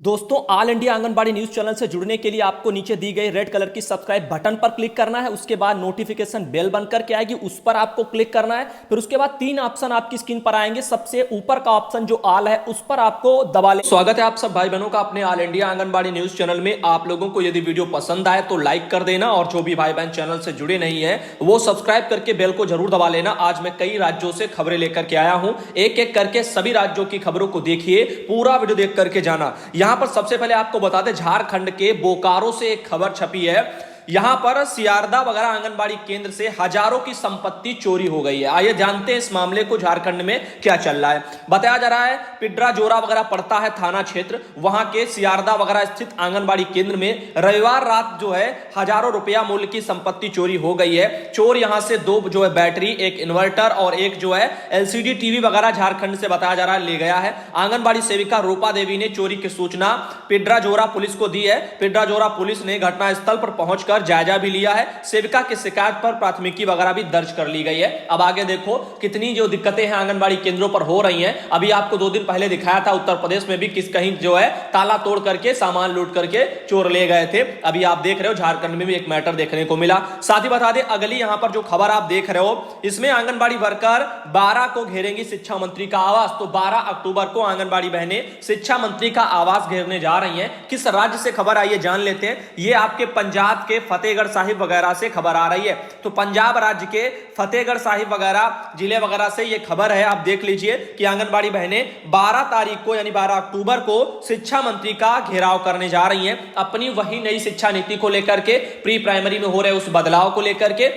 दोस्तों, all India anganwadi news channel से जुड़ने के लिए आपको नीचे दी गई रेड कलर की सब्सक्राइब बटन पर क्लिक करना है। उसके बाद नोटिफिकेशन बेल बनकर के आएगी, उस पर आपको क्लिक करना है। फिर उसके बाद तीन ऑप्शन आपकी स्क्रीन पर आएंगे। सबसे ऊपर का ऑप्शन जो ऑल है उस पर आपको दबा ले। स्वागत है आप सब भाई बहनों का अपने all India anganwadi news channel में। आप लोगों को यदि वीडियो पसंद आए तो लाइक कर देना, और जो भी भाई बहन चैनल से जुड़े नहीं है वो सब्सक्राइब करके बेल को जरूर दबा लेना। आज मैं कई राज्यों से खबरें लेकर के आया हूं, एक एक करके सभी राज्यों की खबरों को देखिए, पूरा वीडियो देख करके जाना। यहां पर सबसे पहले आपको बता दें, झारखंड के बोकारो से एक खबर छपी है। यहां पर सियारदा वगैरह आंगनबाड़ी केंद्र से हजारों की संपत्ति चोरी हो गई है। आइए जानते हैं इस मामले को, झारखंड में क्या चल रहा है। बताया जा रहा है पिड्रा जोरा वगैरह पड़ता है थाना क्षेत्र, वहां के सियारदा वगैरह स्थित आंगनबाड़ी केंद्र में रविवार रात जो है हजारों रुपया मूल्य की संपत्ति चोरी हो गई है। चोर यहां से दो जो है बैटरी, एक इन्वर्टर और एक जो है एलसीडी टीवी वगैरह झारखंड से बताया जा रहा है ले गया है। आंगनबाड़ी सेविका रूपा देवी ने चोरी की सूचना पिड्रा जोरा पुलिस को दी है। पिड्रा जोरा पुलिस ने घटनास्थल पर पहुंचकर जायजा भी लिया है। सेविका की शिकायत पर प्राथमिकी वगैरह भी दर्ज कर ली गई है। अब आगे देखो कितनी जो दिक्कतें हैं आंगनबाड़ी केंद्रों पर हो रही हैं। अभी आपको 2 दिन पहले दिखाया था उत्तर प्रदेश में भी किस कहीं जो है ताला तोड़ करके सामान लूट करके चोर ले गए थे। अभी आप देख रहे हो झारखंड में भी एक मैटर देखने को मिला। साथ ही बता दें अगली यहां पर जो खबर आप देख रहे हो, इसमें आंगनबाड़ी वर्कर 12 को घेरेंगी शिक्षा मंत्री का आवास। तो 12 अक्टूबर को आंगनबाड़ी बहनें शिक्षा मंत्री का आवास घेरने जा रही हैं। किस राज्य से खबर आई है जान लेते हैं। ये आपके पंजाब के फतेहगढ़ साहिब वगैरह से खबर आ रही है। तो पंजाब राज्य के फतेहगढ़ साहिब वगैरह जिले वगैरह से ये खबर है। आप देख लीजिए कि आंगनबाड़ी बहनें 12 तारीख को यानी 12 अक्टूबर को शिक्षा मंत्री का घेराव करने जा रही हैं, अपनी वही नई शिक्षा नीति को लेकर के, प्री प्राइमरी में हो रहे उस बदलाव को लेकर के।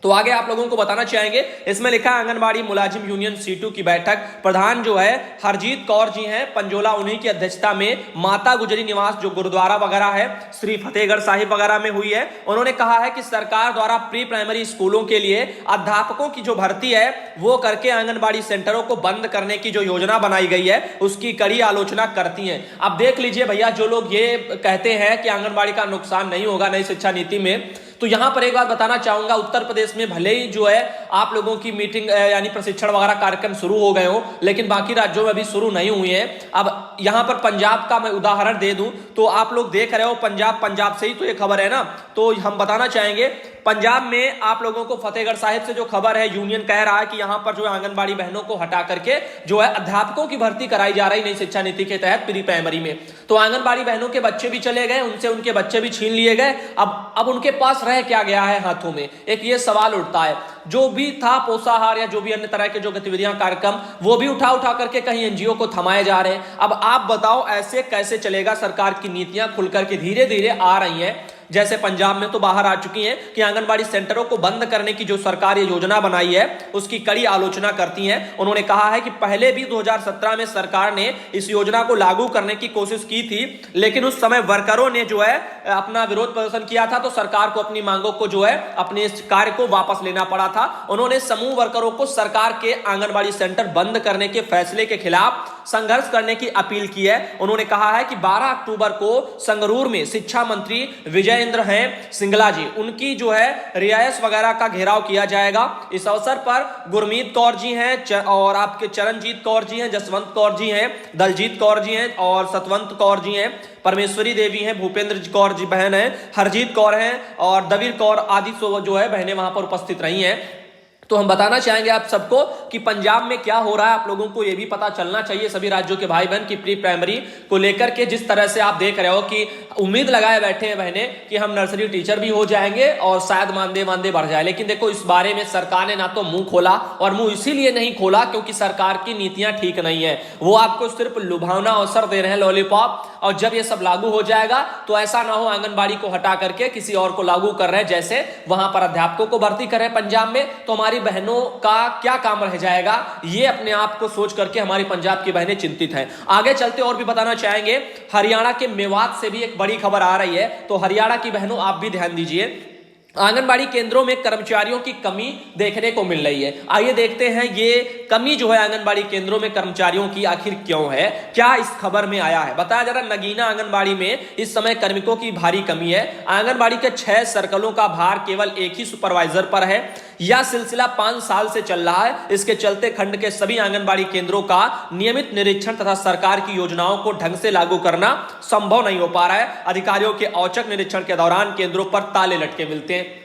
तो आगे आप लोगों को बताना चाहेंगे, इसमें लिखा है आंगनबाड़ी मुलाजिम यूनियन सीटू की बैठक, प्रधान जो है हरजीत कौर जी हैं पंजोला, उन्हीं की अध्यक्षता में माता गुजरी निवास जो गुरुद्वारा वगैरह है श्री फतेहगढ़ साहिब वगैरह में हुई है। उन्होंने कहा है कि सरकार द्वारा प्री प्राइमरी स्कूलों के लिए अध्यापकों की जो भर्ती है वो करके आंगनबाड़ी सेंटरों को बंद करने की जो योजना बनाई गई है उसकी कड़ी आलोचना करती है। अब देख लीजिए भैया, जो लोग ये कहते हैं कि आंगनबाड़ी का नुकसान नहीं होगा नई शिक्षा नीति में, तो यहां पर एक बात बताना चाहूंगा, उत्तर प्रदेश में भले ही जो है आप लोगों की मीटिंग यानी प्रशिक्षण वगैरह कार्यक्रम शुरू हो गए हो, लेकिन बाकी राज्यों में अभी शुरू नहीं हुए हैं। अब यहां पर पंजाब का मैं उदाहरण दे दूं तो आप लोग देख रहे हो पंजाब से ही तो ये खबर है ना। तो हम बताना चाहेंगे पंजाब में आप लोगों को फतेहगढ़ साहिब से जो खबर है, यूनियन कह रहा है कि यहां पर जो है आंगनबाड़ी बहनों को हटा करके जो है अध्यापकों की भर्ती कराई जा रही नई शिक्षा नीति के तहत प्री प्राइमरी में। तो आंगनबाड़ी बहनों के बच्चे भी चले गए, उनसे उनके बच्चे भी छीन लिए गए। अब उनके पास रह क्या गया है हाथों में, एक ये सवाल उठता है। जो भी था पोषाहार या जो भी अन्य तरह के जो गतिविधियां कार्यक्रम वो भी उठा करके कहीं एनजीओ को थमाए जा रहे हैं। अब आप बताओ ऐसे कैसे चलेगा। सरकार की नीतियां खुलकर के धीरे धीरे आ रही हैं, जैसे पंजाब में तो बाहर आ चुकी हैं कि आंगनबाड़ी सेंटरों को बंद करने की जो सरकार ये योजना बनाई है उसकी कड़ी आलोचना करती हैं। उन्होंने कहा है कि पहले भी 2017 में सरकार ने इस योजना को लागू करने की कोशिश की थी, लेकिन उस समय वर्करों ने जो है अपना विरोध प्रदर्शन किया था, तो सरकार को अपनी मांगों को जो है अपने इस कार्य को वापस लेना पड़ा था। उन्होंने समूह वर्करों को सरकार के आंगनबाड़ी सेंटर बंद करने के फैसले के खिलाफ संघर्ष करने की अपील की है। उन्होंने कहा है कि 12 अक्टूबर को संगरूर में शिक्षा मंत्री विजयेंद्र हैं सिंगला जी, उनकी जो है रियायत वगैरह का घेराव किया जाएगा। इस अवसर पर गुरमीत कौर जी हैं और आपके चरणजीत कौर जी हैं, जसवंत कौर जी हैं, दलजीत कौर जी हैं और सतवंत कौर जी हैं, परमेश्वरी देवी हैं, भूपेंद्र कौर जी बहन हैं, हरजीत कौर हैं और दवीर कौर आदि जो है बहनें वहां पर उपस्थित रही हैं। तो हम बताना चाहेंगे आप सबको कि पंजाब में क्या हो रहा है। आप लोगों को यह भी पता चलना चाहिए सभी राज्यों के भाई बहन की प्री प्राइमरी को लेकर के जिस तरह से आप देख रहे हो कि उम्मीद लगाए बैठे हैं बहनें कि हम नर्सरी टीचर भी हो जाएंगे और शायद मानदेय बढ़ जाए। लेकिन देखो इस बारे में सरकार ने ना तो मुंह खोला, और मुंह इसीलिए नहीं खोला क्योंकि सरकार की नीतियां ठीक नहीं है। वो आपको सिर्फ लुभावना अवसर दे रहे हैं, लॉलीपॉप, और जब ये सब लागू हो जाएगा तो ऐसा ना हो आंगनबाड़ी को हटा करके किसी और को लागू कर रहे हैं, जैसे वहां पर अध्यापकों को भर्ती कर रहे हैं पंजाब में, तो हमारी बहनों का क्या काम रह जाएगा। ये अपने आप को सोच करके हमारी पंजाब की बहनें चिंतित हैं। आगे चलते और भी बताना चाहेंगे, हरियाणा के मेवात से भी एक बड़ी खबर आ रही है। तो हरियाणा की बहनों आप भी ध्यान दीजिए, आंगनबाड़ी केंद्रों में कर्मचारियों की कमी देखने को मिल रही है। आइए देखते हैं ये कमी जो है आंगनबाड़ी केंद्रों में कर्मचारियों की आखिर क्यों है, क्या इस खबर में आया है। बताया जा रहा है नगीना आंगनबाड़ी में इस समय कार्मिकों की भारी कमी है। आंगनबाड़ी के 6 सर्कलों का भार केवल एक ही सुपरवाइजर पर है। यह सिलसिला 5 साल से चल रहा है। इसके चलते खंड के सभी आंगनबाड़ी केंद्रों का नियमित निरीक्षण तथा सरकार की योजनाओं को ढंग से लागू करना संभव नहीं हो पा रहा है। अधिकारियों के औचक निरीक्षण के दौरान केंद्रों पर ताले लटके मिलते हैं।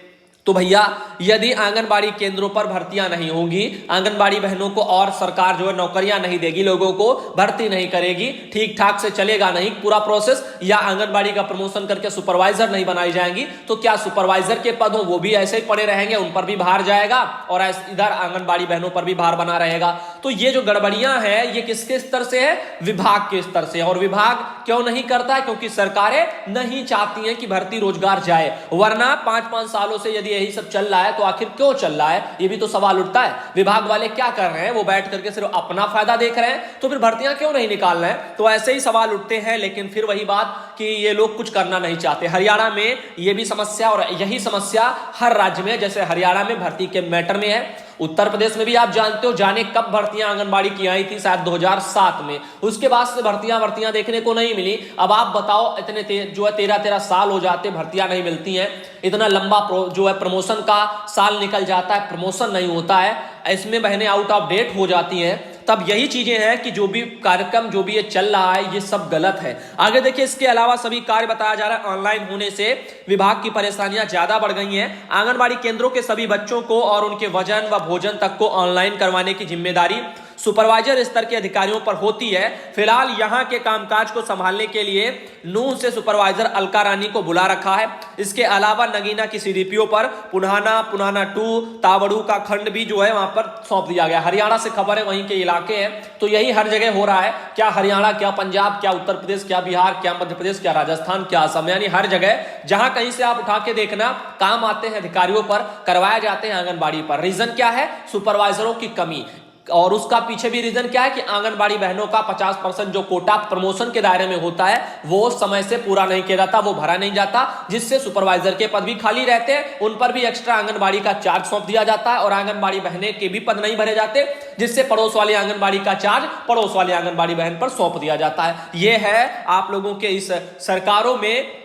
तो भैया यदि आंगनबाड़ी केंद्रों पर भर्तियां नहीं होंगी, आंगनबाड़ी बहनों को और सरकार जो है नौकरियां नहीं देगी, लोगों को भर्ती नहीं करेगी, ठीक ठाक से चलेगा नहीं पूरा प्रोसेस, या आंगनबाड़ी का प्रमोशन करके सुपरवाइजर नहीं बनाई जाएंगी, तो क्या सुपरवाइजर के पद हो वो भी ऐसे ही पड़े रहेंगे, उन पर भी भार जाएगा और इधर आंगनबाड़ी बहनों पर भी भार बना रहेगा। तो ये जो गड़बड़ियां हैं ये किसके स्तर से है? विभाग के स्तर से। और विभाग क्यों नहीं करता है? क्योंकि सरकारें नहीं चाहती हैं कि भर्ती रोजगार जाए, वरना 5-5 सालों से यदि यही सब चल रहा है तो आखिर क्यों चल रहा है, ये भी तो सवाल उठता है। विभाग वाले क्या कर रहे हैं? वो बैठ करके सिर्फ अपना फायदा देख रहे हैं, तो फिर भर्तियां क्यों नहीं निकाल रहे हैं? तो ऐसे ही सवाल उठते हैं। लेकिन फिर वही बात कि ये लोग कुछ करना नहीं चाहते। हरियाणा में ये भी समस्या, और यही समस्या हर राज्य में, जैसे हरियाणा में भर्ती के मैटर में है, उत्तर प्रदेश में भी आप जानते हो, जाने कब भर्तियां आंगनबाड़ी की आई थी, शायद 2007 में। उसके बाद से भर्तियां देखने को नहीं मिली। अब आप बताओ, इतने जो है 13-13 साल हो जाते, भर्तियां नहीं मिलती हैं। इतना लंबा जो है प्रमोशन का साल निकल जाता है, प्रमोशन नहीं होता है, इसमें बहनें आउट ऑफ डेट हो जाती हैं। तब यही चीजें हैं कि जो भी कार्यक्रम जो भी ये चल रहा है ये सब गलत है। आगे देखिए, इसके अलावा सभी कार्य बताया जा रहा है ऑनलाइन होने से विभाग की परेशानियां ज्यादा बढ़ गई हैं। आंगनबाड़ी केंद्रों के सभी बच्चों को और उनके वजन व भोजन तक को ऑनलाइन करवाने की जिम्मेदारी सुपरवाइजर स्तर के अधिकारियों पर होती है। फिलहाल यहां के कामकाज को संभालने के लिए नूंह से सुपरवाइजर अलका रानी को बुला रखा है। इसके अलावा नगीना की सीडीपीओ पर पुनाना 2 तावड़ू का खंड भी जो है वहां पर सौंप दिया गया। हरियाणा से खबर है, वहीं के इलाके हैं, तो यही हर जगह हो रहा है। क्या हरियाणा, क्या पंजाब, क्या उत्तर प्रदेश, क्या बिहार, क्या मध्य प्रदेश, क्या राजस्थान, क्या असम, यानी हर जगह जहां कहीं से आप उठा के देखना, काम आते हैं अधिकारियों पर, करवाए जाते हैं आंगनबाड़ी पर। रीजन क्या है? सुपरवाइजरों की कमी। और उसका पीछे भी रीजन क्या है कि आंगनबाड़ी बहनों का 50% जो कोटा प्रमोशन के दायरे में होता है वो समय से पूरा नहीं किया जाता, वो भरा नहीं जाता, जिससे सुपरवाइजर के पद भी खाली रहते हैं, उन पर भी एक्स्ट्रा आंगनबाड़ी का चार्ज सौंप दिया जाता है, और आंगनबाड़ी बहनें के भी पद नहीं भरे जाते, जिससे पड़ोस वाली आंगनबाड़ी का चार्ज पड़ोस वाली आंगनबाड़ी बहन पर सौंप दिया जाता है। यह है आप लोगों के इस सरकारों में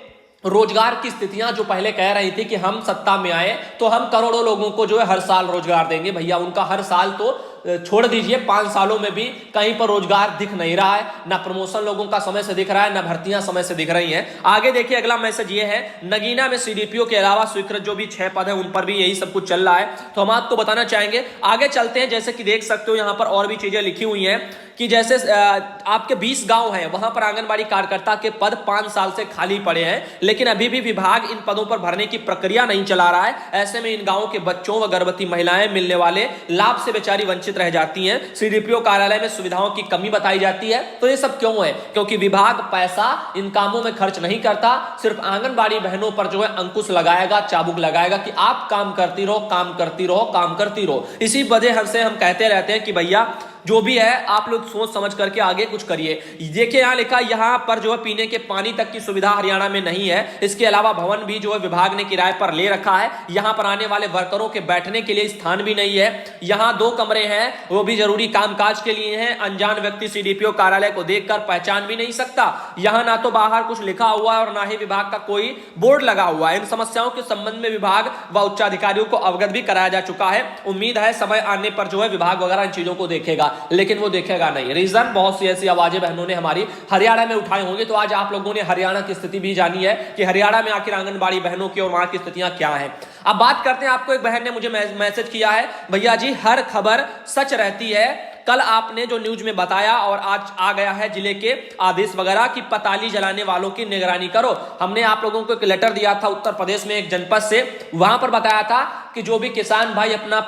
रोजगार की स्थितियां, जो पहले कह रही थी कि हम सत्ता में आए तो हम करोड़ों लोगों को जो है हर साल रोजगार देंगे। भैया उनका हर साल तो छोड़ दीजिए, 5 सालों में भी कहीं पर रोजगार दिख नहीं रहा है, ना प्रमोशन लोगों का समय से दिख रहा है, ना भर्तियां समय से दिख रही हैं। आगे देखिए, अगला मैसेज ये है, नगीना में सीडीपीओ के अलावा स्वीकृत जो भी 6 पद है उन पर भी यही सब कुछ चल रहा है। तो हम आपको बताना चाहेंगे, आगे चलते हैं। जैसे कि देख सकते हो यहाँ पर और भी चीजें लिखी हुई हैं कि जैसे आपके 20 गांव हैं, वहां पर आंगनबाड़ी कार्यकर्ता के पद 5 साल से खाली पड़े हैं, लेकिन अभी भी विभाग इन पदों पर भरने की प्रक्रिया नहीं चला रहा है। ऐसे में इन गांवों के बच्चों व गर्भवती महिलाएं मिलने वाले लाभ से बेचारी वंचित रह जाती हैं। सीडीपीओ कार्यालय में सुविधाओं की कमी बताई जाती है। तो ये सब क्यों है? क्योंकि विभाग पैसा इन कामों में खर्च नहीं करता, सिर्फ आंगनबाड़ी बहनों पर जो है अंकुश लगाएगा, चाबुक लगाएगा कि आप काम करती रहो, काम करती रहो, काम करती रहो। इसी वजह से हम कहते रहते हैं कि भैया जो भी है आप लोग सोच समझ करके आगे कुछ करिए। देखिए यहाँ लिखा, यहाँ पर जो है पीने के पानी तक की सुविधा हरियाणा में नहीं है। इसके अलावा भवन भी जो है विभाग ने किराए पर ले रखा है। यहाँ पर आने वाले वर्करों के बैठने के लिए स्थान भी नहीं है। यहाँ 2 कमरे हैं, वो भी जरूरी कामकाज के लिए हैं। अनजान व्यक्ति सीडीपीओ कार्यालय को देखकर पहचान भी नहीं सकता। यहाँ ना तो बाहर कुछ लिखा हुआ है और ना ही विभाग का कोई बोर्ड लगा हुआ है। इन समस्याओं के संबंध में विभाग व उच्चाधिकारियों को अवगत भी कराया जा चुका है। उम्मीद है समय आने पर जो है विभाग वगैरह इन चीजों को देखेगा, लेकिन वो देखेगा नहीं। रीजन, बहुत सी ऐसी आवाजें बहनों ने हमारी हरियाणा में उठाए होंगे। तो आज आप लोगों ने हरियाणा की स्थिति भी जानी है कि हरियाणा में आखिर आंगनबाड़ी बहनों की और वहां की स्थितियां क्या हैं। अब बात करते हैं, आपको एक बहन ने मुझे मैसेज किया है, भैया जी हर खबर सच रहती है। कल आपने जो न्यूज में बताया और आज आ गया है जिले के आदेश वगैरह कि पताली जलाने वालों की निगरानी करो। हमने आप लोगों को एक लेटर दिया था उत्तर प्रदेश में एक जनपद से, वहां पर बताया था कि जो भी किसान भाई अपना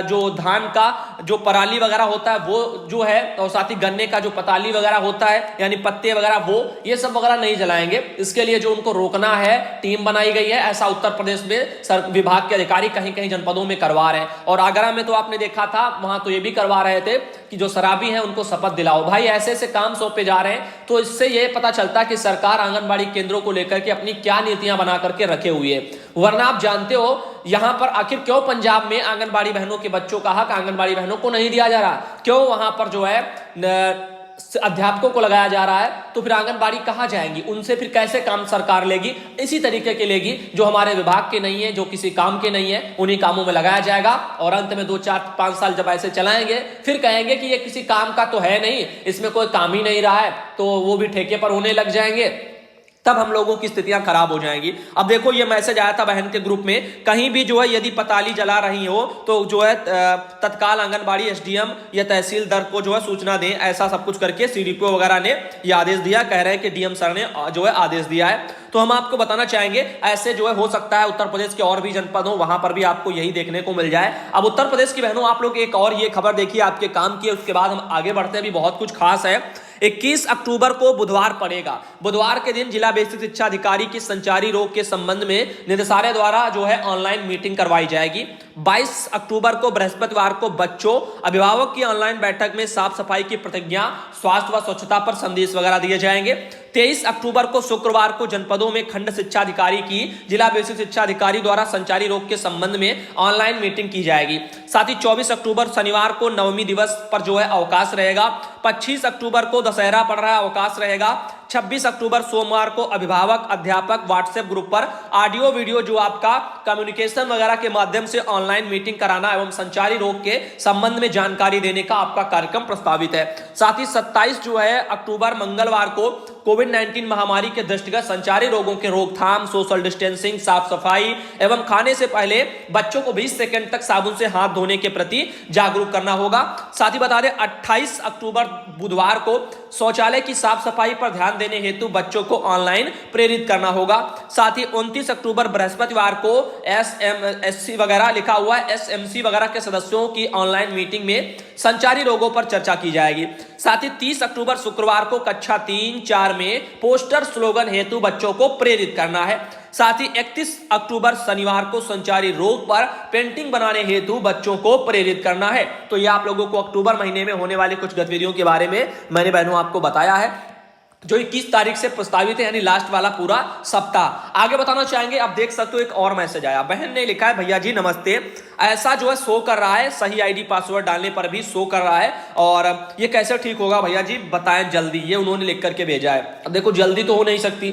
जो धान का जो पराली वगैरह होता है वो जो है, और साथ ही गन्ने का जो पताली वगैरह होता है यानी पत्ते वगैरह, वो ये सब वगैरह नहीं जलाएंगे। इसके लिए जो उनको रोकना है टीम बनाई गई है। ऐसा उत्तर प्रदेश में विभाग के अधिकारी कहीं कहीं जनपदों में करवा रहे हैं। और आगरा में तो आपने देखा था, वहां तो ये भी करवा रहे थे कि जो शराबी हैं उनको शपथ दिलाओ। भाई ऐसे ऐसे काम सौंपे जा रहे हैं। तो इससे यह पता चलता है कि सरकार आंगनबाड़ी केंद्रों को लेकर के अपनी क्या नीतियां बना करके रखे हुई है। वरना आप जानते हो यहां पर आखिर क्यों पंजाब में आंगनबाड़ी बहनों के बच्चों का हक आंगनबाड़ी बहनों को नहीं दिया जा रहा, क्यों वहां पर जो है अध्यापकों को लगाया जा रहा है, तो फिर आंगनबाड़ी कहां जाएंगी, उनसे फिर कैसे काम सरकार लेगी? इसी तरीके के लेगी जो हमारे विभाग के नहीं है, जो किसी काम के नहीं है, उन्हीं कामों में लगाया जाएगा और अंत में 2 4 5 साल जब ऐसे चलाएंगे फिर कहेंगे कि ये किसी काम का तो है नहीं, इसमें कोई काम ही नहीं रहा है, तो वो भी ठेके पर होने लग जाएंगे, तब हम लोगों की स्थितियां खराब हो जाएंगी। अब देखो ये मैसेज आया था बहन के ग्रुप में, कहीं भी जो है यदि पताली जला रही हो तो जो है तत्काल आंगनबाड़ी एसडीएम या तहसीलदार को जो है सूचना दें, ऐसा सब कुछ करके सीडीपीओ वगैरह ने ये आदेश दिया। कह रहे हैं कि डीएम सर ने जो है आदेश दिया है। तो हम आपको बताना चाहेंगे ऐसे जो है हो सकता है उत्तर प्रदेश के और भी जनपद हो, वहां पर भी आपको यही देखने को मिल जाए। अब उत्तर प्रदेश की बहनों आप लोग एक और ये खबर देखिए आपके काम की है, उसके बाद हम आगे बढ़ते हैं, भी बहुत कुछ खास है। 21 अक्टूबर को बुधवार पड़ेगा। बुधवार के दिन जिला बेसिक शिक्षा अधिकारी की संचारी रोग के संबंध में निदेशालय द्वारा जो है ऑनलाइन मीटिंग करवाई जाएगी। 22 अक्टूबर को बृहस्पतिवार को बच्चों अभिभावक की ऑनलाइन बैठक में साफ सफाई की प्रतिज्ञा, स्वास्थ्य व स्वच्छता पर संदेश वगैरह दिए जाएंगे। 23 अक्टूबर को शुक्रवार को जनपदों में खंड शिक्षा अधिकारी की जिला बेसिक शिक्षा अधिकारी द्वारा संचारी रोग के संबंध में ऑनलाइन मीटिंग की जाएगी। साथ ही 24 अक्टूबर शनिवार को नवमी दिवस पर जो है अवकाश रहेगा। 25 अक्टूबर को दशहरा पड़ रहा है, अवकाश रहेगा। 26 अक्टूबर सोमवार को अभिभावक अध्यापक व्हाट्सएप ग्रुप पर ऑडियो वीडियो जो आपका कम्युनिकेशन वगैरह के माध्यम से ऑनलाइन मीटिंग कराना एवं संचारी रोग के संबंध में जानकारी देने का आपका कार्यक्रम प्रस्तावित है। साथ ही 27 जो है अक्टूबर मंगलवार को कोविड-19 महामारी के दृष्टिगत संचारी रोगों के रोकथाम, सोशल डिस्टेंसिंग, साफ सफाई एवं खाने से पहले बच्चों को 20 सेकंड तक साबुन से हाथ धोने के प्रति जागरूक करना होगा। साथ ही बता दें 28 अक्टूबर बुधवार को शौचालय की साफ सफाई पर ध्यान देने हेतु बच्चों को ऑनलाइन प्रेरित करना होगा। साथ ही 29 अक्टूबर बृहस्पतिवार को एसएमसी वगैरह लिखा हुआ है, एसएमसी वगैरह के सदस्यों की ऑनलाइन मीटिंग में संचारी रोगों पर चर्चा की जाएगी। साथ ही 30 अक्टूबर शुक्रवार को कक्षा 3, 4 में पोस्टर स्लोगन हेतु बच्चों को प्रेरित करना है। साथ ही 31 अक्टूबर शनिवार को संचारी रोग पर पेंटिंग बनाने हेतु बच्चों को प्रेरित करना है। तो ये आप लोगों को अक्टूबर महीने में होने वाली कुछ गतिविधियों के बारे में मैंने बहनों आपको बताया है, जो 21 तारीख से प्रस्तावित है, यानी लास्ट वाला पूरा सप्ताह। आगे बताना चाहेंगे, आप देख सकते हो एक और मैसेज आया, बहन ने लिखा है भैया जी नमस्ते, ऐसा जो है शो कर रहा है, सही आईडी पासवर्ड डालने पर भी शो कर रहा है और ये कैसे ठीक होगा भैया जी बताएं जल्दी, ये उन्होंने लिख करके भेजा है। अब देखो जल्दी तो हो नहीं सकती,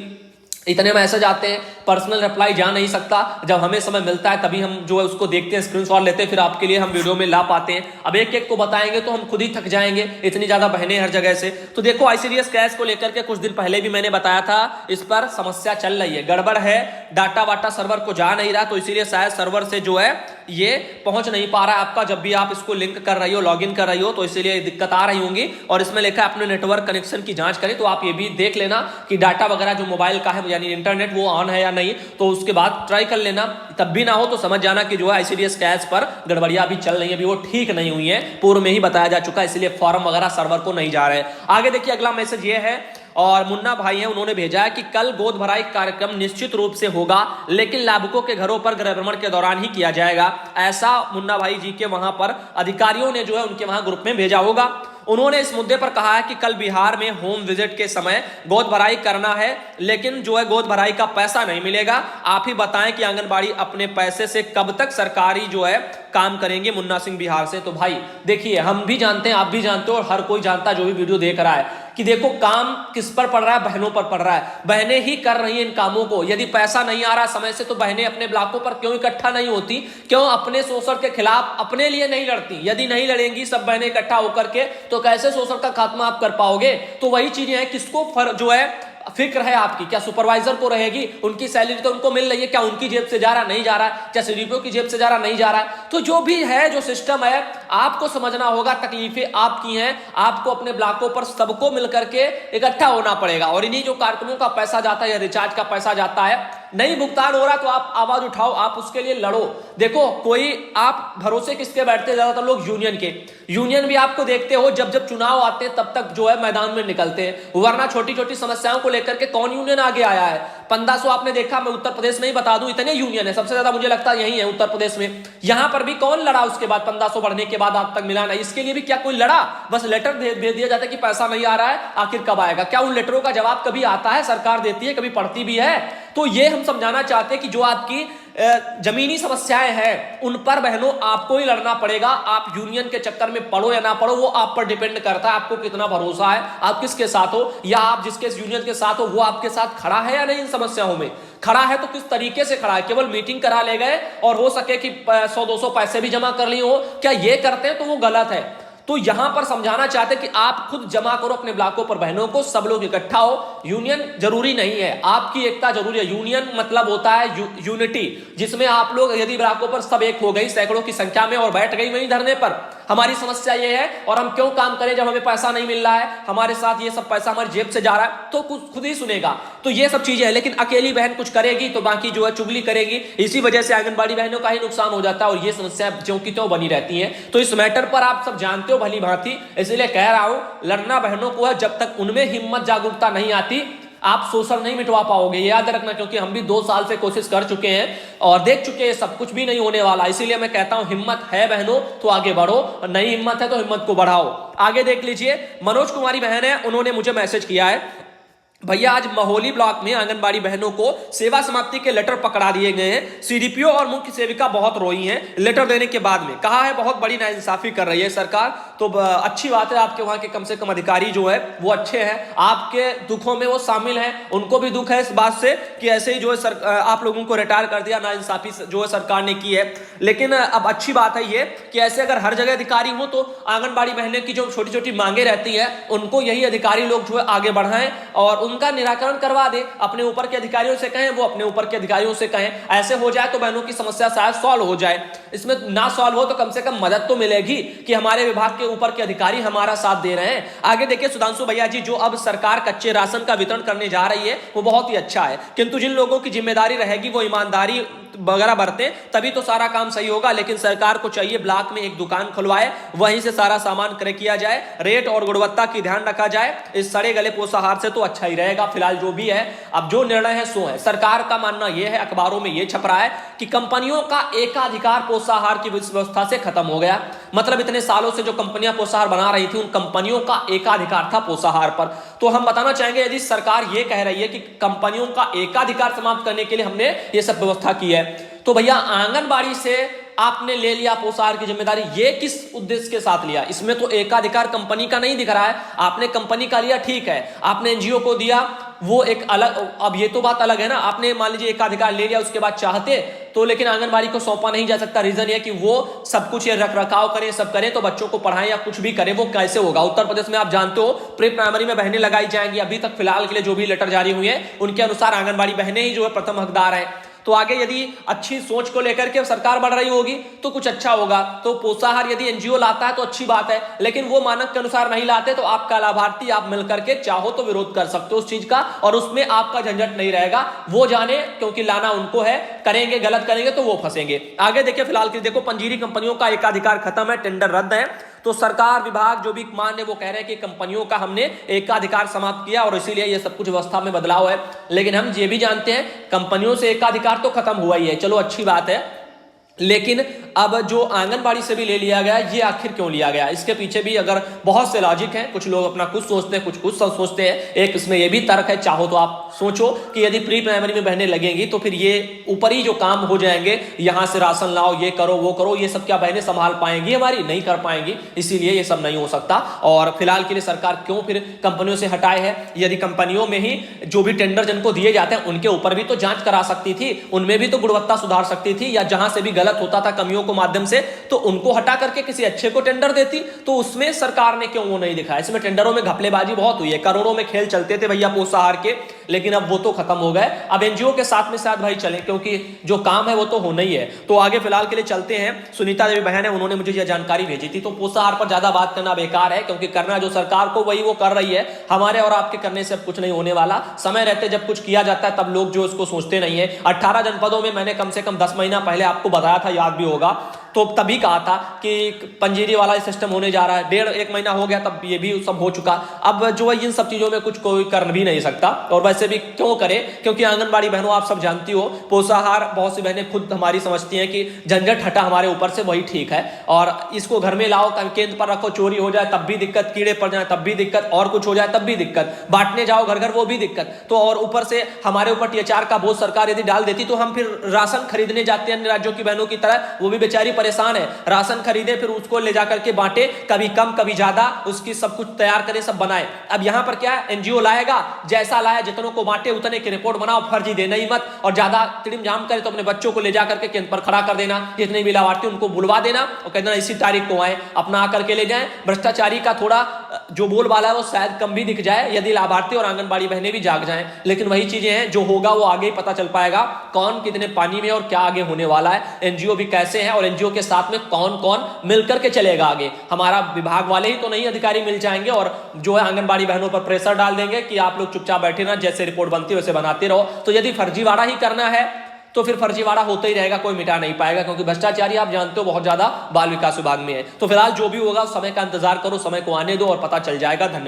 इतने मैसेज आते हैं, पर्सनल रिप्लाई जा नहीं सकता, जब हमें समय मिलता है तभी हम जो है उसको देखते हैं, स्क्रीनशॉट लेते हैं, फिर आपके लिए हम वीडियो में ला पाते हैं। अब एक एक को बताएंगे तो हम खुद ही थक जाएंगे, इतनी ज्यादा बहनें हर जगह से। तो देखो आईसीडीएस कैश को लेकर के कुछ दिन पहले भी मैंने बताया था, इस पर समस्या चल रही है, गड़बड़ है, डाटा वाटा सर्वर को जा नहीं रहा, तो इसीलिए शायद सर्वर से जो है ये पहुंच नहीं पा रहा है आपका, जब भी आप इसको लिंक कर रही हो, लॉगिन कर रही हो, तो इसीलिए दिक्कत आ रही होंगी। और इसमें लिखा है अपने नेटवर्क कनेक्शन की जांच करें, तो आप ये भी देख लेना कि डाटा वगैरह जो मोबाइल का है यानी इंटरनेट वो ऑन है या नहीं, तो उसके बाद ट्राई कर लेना। तब भी ना हो तो समझ जाना कि जो है आईसीडीएस कैश पर गड़बड़ियां अभी चल रही है, अभी वो ठीक नहीं हुई है, पूर्व में ही बताया जा चुका है, इसलिए फॉर्म वगैरह सर्वर को नहीं जा रहे हैं। आगे देखिए अगला मैसेज ये है, और मुन्ना भाई हैं, उन्होंने भेजा है कि कल गोद भराई कार्यक्रम निश्चित रूप से होगा, लेकिन लाभुकों के घरों पर गृह भ्रमण के दौरान ही किया जाएगा। ऐसा मुन्ना भाई जी के वहां पर अधिकारियों ने जो है उनके वहां ग्रुप में भेजा होगा। उन्होंने इस मुद्दे पर कहा है कि कल बिहार में होम विजिट के समय गोद भराई करना है, लेकिन जो है गोद भराई का पैसा नहीं मिलेगा। आप ही बताएं कि आंगनबाड़ी अपने पैसे से कब तक सरकारी जो है काम करेंगे। मुन्ना सिंह बिहार से। तो भाई देखिए, हम भी जानते हैं, आप भी जानते हो, और हर कोई जानता है जो भी वीडियो देख रहा है, कि देखो काम किस पर पड़ रहा है, बहनों पर पड़ रहा है। बहनें ही कर रही हैं इन कामों को। यदि पैसा नहीं आ रहा समय से, तो बहनें अपने ब्लॉकों पर क्यों इकट्ठा नहीं होती, क्यों अपने शोषण के खिलाफ अपने लिए नहीं लड़ती? यदि नहीं लड़ेंगी सब बहनें इकट्ठा होकर के, तो कैसे शोषण का खात्मा आप कर पाओगे? तो वही चीजें हैं, किसको जो है फिक्र है आपकी? क्या सुपरवाइजर को रहेगी? उनकी सैलरी तो उनको मिल रही है, क्या उनकी जेब से जा रहा नहीं जा रहा है? क्या सीडीपीओ की जेब से जा रहा नहीं जा रहा है? तो जो भी है, जो सिस्टम है, आपको समझना होगा, तकलीफें आपकी हैं, आपको अपने ब्लॉकों पर सबको मिलकर के इकट्ठा होना पड़ेगा। और इन्हीं जो कार्यक्रमों का पैसा जाता है या रिचार्ज का पैसा जाता है, नहीं भुगतान हो रहा, तो आप आवाज उठाओ, आप उसके लिए लड़ो। देखो कोई आप भरोसे किसके बैठते, ज्यादातर लोग यूनियन के। यूनियन भी आपको देखते हो, जब जब चुनाव आते हैं तब तक जो है मैदान में निकलते हैं, वरना छोटी छोटी समस्याओं को लेकर के कौन यूनियन आगे आया है? 1500 आपने देखा, मैं उत्तर प्रदेश में ही बता दूं, इतने यूनियन है, सबसे ज्यादा मुझे लगता है यही है उत्तर प्रदेश में। यहां पर भी कौन लड़ा उसके बाद? 1500 बढ़ने के बाद आज तक मिला नहीं। इसके लिए भी क्या कोई लड़ा? बस लेटर भेज दिया जाता है कि पैसा नहीं आ रहा है, आखिर कब आएगा? क्या उन लेटरों का जवाब कभी आता है? सरकार देती है, कभी पढ़ती भी है? तो ये हम समझाना चाहते हैं कि जो आपकी जमीनी समस्याएं हैं उन पर बहनों आपको ही लड़ना पड़ेगा। आप यूनियन के चक्कर में पड़ो या ना पड़ो वो आप पर डिपेंड करता है, आपको कितना भरोसा है, आप किसके साथ हो, या आप जिसके यूनियन के साथ हो वो आपके साथ खड़ा है या नहीं। इन समस्याओं में खड़ा है तो किस तरीके से खड़ा है, केवल मीटिंग करा ले गए और हो सके कि 100-200 पैसे भी जमा कर लिए हो, क्या ये करते हैं तो वो गलत है। तो यहां पर समझाना चाहते हैं कि आप खुद जमा करो अपने ब्लॉकों पर बहनों को, सब लोग इकट्ठा हो। यूनियन जरूरी नहीं है, आपकी एकता जरूरी है। यूनियन मतलब होता है यूनिटी, जिसमें आप लोग यदि ब्लॉकों पर सब एक हो गई सैकड़ों की संख्या में और बैठ गई वहीं धरने पर, हमारी समस्या ये है और हम क्यों काम करें जब हमें पैसा नहीं मिल रहा है, हमारे साथ ये सब पैसा हमारी जेब से जा रहा है, तो खुद ही सुनेगा। तो ये सब चीजें हैं, लेकिन अकेली बहन कुछ करेगी तो बाकी जो है चुगली करेगी। इसी वजह से आंगनबाड़ी बहनों का ही नुकसान हो जाता है और ये समस्या ज्यों की त्यों बनी रहती है। तो इस मैटर पर आप सब जानते हो भली भांति, इसलिए कह रहा हूं लड़ना बहनों को है। जब तक उनमें हिम्मत जागरूकता नहीं आती आप शोषण नहीं मिटवा पाओगे, ये याद रखना, क्योंकि हम भी 2 साल से कोशिश कर चुके हैं और देख चुके हैं सब कुछ भी नहीं होने वाला। इसीलिए मैं कहता हूं हिम्मत है बहनों तो आगे बढ़ो, और नहीं हिम्मत है तो हिम्मत को बढ़ाओ। आगे देख लीजिए, मनोज कुमारी बहन है, उन्होंने मुझे मैसेज किया है, भैया आज महोली ब्लॉक में आंगनबाड़ी बहनों को सेवा समाप्ति के लेटर पकड़ा दिए गए हैं। सीडीपीओ और मुख्य सेविका बहुत रोई हैं लेटर देने के बाद में, कहा है बहुत बड़ी नाइंसाफी कर रही है सरकार। तो अच्छी बात है, आपके वहां के कम से कम अधिकारी जो है वो अच्छे हैं, आपके दुखों में वो शामिल हैं, उनको भी दुख है इस बात से कि ऐसे ही जो है आप लोगों को रिटायर कर दिया, नाइंसाफी जो है सरकार ने की है। लेकिन अब अच्छी बात है ये कि ऐसे अगर हर जगह अधिकारी हो तो आंगनबाड़ी बहनों की जो छोटी छोटी मांगे रहती है उनको यही अधिकारी लोग जो है आगे बढ़ाएं और उनका निराकरण करवा दे। अपने ऊपर के अधिकारियों से कहें, वो अपने ऊपर के अधिकारियों से कहें, ऐसे हो जाए तो बहनों की समस्या शायद सॉल्व हो जाए। इसमें ना सॉल्व हो तो कम से कम मदद तो मिलेगी कि हमारे विभाग के ऊपर के अधिकारी हमारा साथ दे रहे हैं। आगे देखिए सुधांशु भैया जी, जो अब सरकार कच्चे राशन का वितरण करने जा रही है वो बहुत ही अच्छा है, किंतु जिन लोगों की जिम्मेदारी रहेगी वो ईमानदारी वगैरह बरते तभी तो सारा काम सही होगा। लेकिन सरकार को चाहिए ब्लॉक में एक दुकान खुलवाए, वहीं से सारा सामान क्रय किया जाए, रेट और गुणवत्ता की ध्यान रखा जाए। इस सड़े गले पोषाहार से तो अच्छा ही रहेगा। फिलहाल जो भी है, अब जो निर्णय है सो है। सरकार का मानना यह है, अखबारों में यह छप रहा है कि कंपनियों का एकाधिकार पोषाहार की व्यवस्था से खत्म हो गया। मतलब इतने सालों से जो कंपनियां पोषाहार बना रही थी उन कंपनियों का एकाधिकार था पोषाहार पर। तो हम बताना चाहेंगे, यदि सरकार यह कह रही है कि कंपनियों का एकाधिकार समाप्त करने के लिए हमने ये सब व्यवस्था की है, तो भैया आंगनबाड़ी से आपने ले लिया पोषाहार की जिम्मेदारी, ये किस उद्देश्य के साथ लिया? इसमें तो एकाधिकार कंपनी का नहीं दिख रहा है। आपने कंपनी का लिया ठीक है, आपने एनजीओ को दिया वो एक अलग, अब ये तो बात अलग है ना। आपने मान लीजिए एकाधिकार ले लिया, उसके बाद चाहते तो लेकिन आंगनबाड़ी को सौंपा नहीं जा सकता। रीजन ये कि वो सब कुछ ये रख रखाव करें, सब करें, तो बच्चों को पढ़ाएं या कुछ भी करें, वो कैसे होगा? उत्तर प्रदेश में आप जानते हो प्री प्राइमरी में बहनें लगाई जाएंगी। अभी तक फिलहाल के लिए जो भी लेटर जारी हुए हैं उनके अनुसार आंगनबाड़ी बहनें ही जो है प्रथम हकदार है। तो आगे यदि अच्छी सोच को लेकर के सरकार बढ़ रही होगी तो कुछ अच्छा होगा। तो पोषाहार यदि एनजीओ लाता है तो अच्छी बात है, लेकिन वो मानक के अनुसार नहीं लाते तो आपका लाभार्थी आप मिलकर के चाहो तो विरोध कर सकते हो उस चीज का, और उसमें आपका झंझट नहीं रहेगा। वो जाने, क्योंकि लाना उनको है, करेंगे गलत करेंगे तो वो फंसेंगे। आगे देखिए, फिलहाल की देखो, पंजीरी कंपनियों का एकाधिकार खत्म है, टेंडर रद्द है। तो सरकार विभाग जो भी मान है वो कह रहे हैं कि कंपनियों का हमने एकाधिकार समाप्त किया और इसीलिए ये सब कुछ व्यवस्था में बदलाव है। लेकिन हम ये भी जानते हैं कंपनियों से एकाधिकार तो खत्म हुआ ही है, चलो अच्छी बात है, लेकिन अब जो आंगनबाड़ी से भी ले लिया गया, ये आखिर क्यों लिया गया? इसके पीछे भी अगर बहुत से लॉजिक हैं, कुछ लोग अपना कुछ सोचते हैं, कुछ सोचते हैं। एक इसमें ये भी तर्क है, चाहो तो आप सोचो कि यदि प्री प्राइमरी में बहनें लगेंगी तो फिर ये ऊपरी जो काम हो जाएंगे, यहां से राशन लाओ, ये करो वो करो, ये सब क्या बहनें संभाल पाएंगी? हमारी नहीं कर पाएंगी, इसीलिए ये सब नहीं हो सकता। और फिलहाल के लिए सरकार क्यों फिर कंपनियों से हटाए है? यदि कंपनियों में ही जो भी टेंडर जिनको दिए जाते हैं उनके ऊपर भी तो जांच करा सकती थी, उनमें भी तो गुणवत्ता सुधार सकती थी, या जहां से भी गलत होता था कमियों को माध्यम से तो उनको हटा करके किसी अच्छे को टेंडर देती। तो उसमें सरकार ने क्यों वो नहीं दिखाया? इसमें टेंडरों में घपलेबाजी बहुत हुई है, करोड़ों में खेल चलते थे भैया पोषाहार के, लेकिन अब वो तो खत्म हो गए। अब एनजीओ के साथ में साथ भाई चले, क्योंकि जो काम है वो तो होना ही है। तो आगे फिलहाल के लिए चलते हैं। सुनीता देवी बहन है, उन्होंने मुझे यह जानकारी भेजी थी। तो पोषाहार पर ज्यादा बात करना बेकार है, क्योंकि करना जो सरकार को वही वो कर रही है, हमारे और आपके करने से अब कुछ नहीं होने वाला। समय रहते जब कुछ किया जाता है तब लोग जो इसको सोचते नहीं है। 18 जनपदों में मैंने कम से कम 10 महीना पहले आपको बताया था, याद भी होगा। तो तभी कहा था कि पंजीरी वाला सिस्टम होने जा रहा है, 1.5 महीना हो गया तब ये भी सब हो चुका। अब जो है इन सब चीजों में कुछ कोई कर भी नहीं सकता, और वैसे भी क्यों करे, क्योंकि आंगनबाड़ी बहनों आप सब जानती हो पोषाहार बहुत सी बहनें खुद हमारी समझती हैं कि झंझट हटा हमारे ऊपर से वही ठीक है, और इसको घर में लाओ केंद्र पर रखो, चोरी हो जाए तब भी दिक्कत, कीड़े पड़ जाए तब भी दिक्कत, और कुछ हो जाए तब भी दिक्कत, बांटने जाओ घर घर वो भी दिक्कत। तो और ऊपर से हमारे ऊपर THR का बोझ सरकार यदि डाल देती तो हम फिर राशन खरीदने जाते हैं अन्य राज्यों की बहनों की तरह, वो भी बेचारी परेशान है, राशन खरीदे फिर उसको ले जाकर के बांटे, कभी कम कभी ज्यादा, उसकी सब कुछ तैयार करे सब बनाए। अब यहां पर क्या है, NGO लाएगा, जैसा लाया जितनों को बांटे उतने की रिपोर्ट बनाओ, फर्जी देना ही मत, और ज्यादा तिड़िम जाम करे तो अपने बच्चों को ले जाकर के केंद्र पर खड़ा कर देना, जितने भी लाभार्थी उनको बुलवा देना और कहना इसी तारीख को आए, अपना आकर के ले जाएं। भ्रष्टाचारी का थोड़ा जो बोलबाला है वो शायद कम भी दिख जाए यदि लाभार्थी और आंगनबाड़ी बहनें भी जाग जाएं, लेकिन वही चीजें हैं जो होगा वो आगे ही पता चल पाएगा, कौन कितने पानी में और क्या आगे होने वाला है, NGO भी कैसे हैं और NGO के साथ में कौन कौन मिलकर के चलेगा आगे। हमारा विभाग वाले ही तो नहीं अधिकारी मिल जाएंगे और जो है आंगनबाड़ी बहनों पर प्रेशर डाल देंगे कि आप लोग चुपचाप बैठे ना, जैसे रिपोर्ट बनती है वैसे बनाते रहो। तो यदि फर्जीवाड़ा ही करना है तो फिर फर्जीवाड़ा होता ही रहेगा, कोई मिटा नहीं पाएगा, क्योंकि भ्रष्टाचारी आप जानते हो बहुत ज्यादा बाल विकास विभाग में है। तो फिलहाल जो भी होगा समय का इंतजार करो, समय को आने दो और पता चल जाएगा। धन्यवाद।